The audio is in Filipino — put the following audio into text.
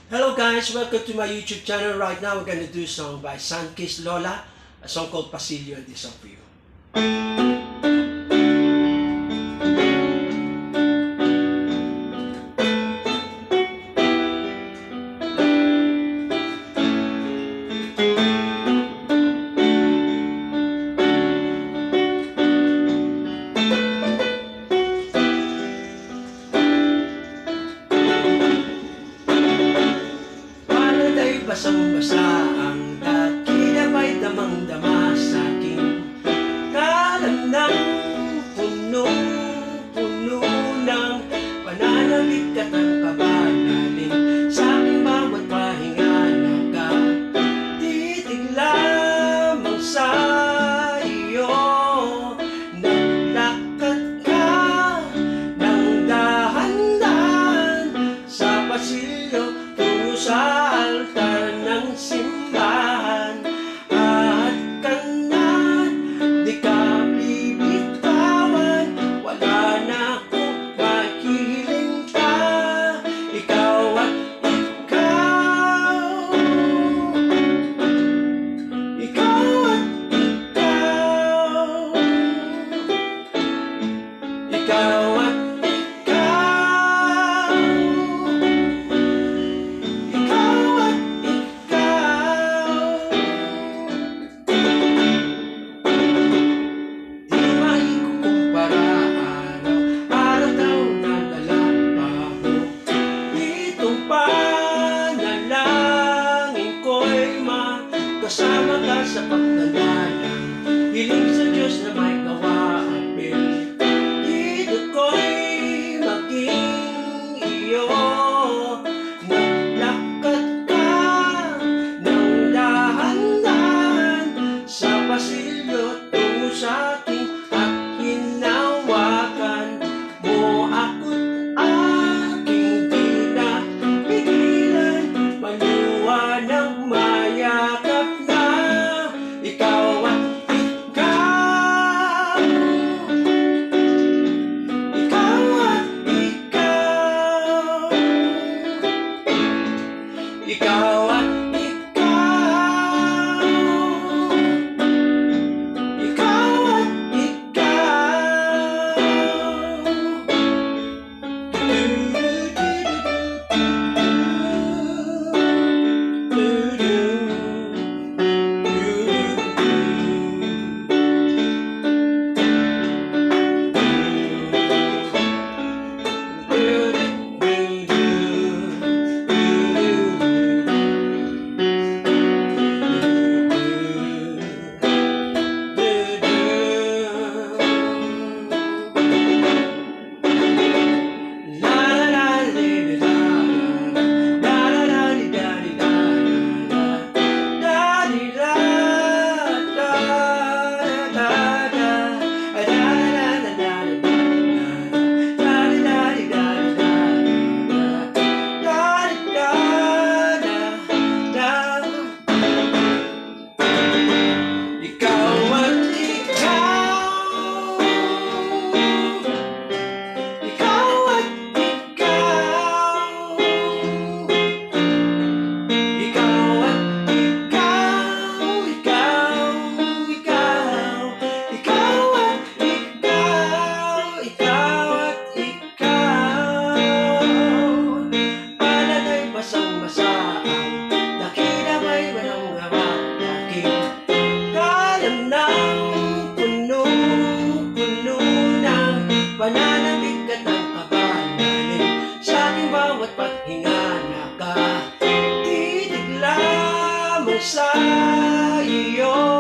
Hello guys, welcome to my YouTube channel. Right now we're gonna do a song by Sunkissed Lola, a song called Pasilyo, and this song for you. Basang-basa ang dakila may damang-dama sa aking kalanang punong-puno ng pananabik at ang kabanaling sa aking bawat pahinga. Nakatitig lamang sa iyo, naglakad ka ng dahan-dahan sa pasilyo tungo sa altar ng simbahan. At kanan, di ka bibitawan, wala na akong mahihiling pa. Ikaw at ikaw, ikaw at ikaw, ikaw at kasama ka sa pagdalalang hiling sa Diyos na may gawa at dito ko'y maging iyo. Naglakad ka ng dahan-dahan sa pasilyo tungo sa akin at hinawakan mo ako't aking di na pigilan. Maliwanag mayakap na ikaw at ikaw, ikaw at ikaw, ikaw at ikaw, ikaw at pananabik at ang kabanaling sa aking bawat paghinga. Nakatitig lamang sa iyo.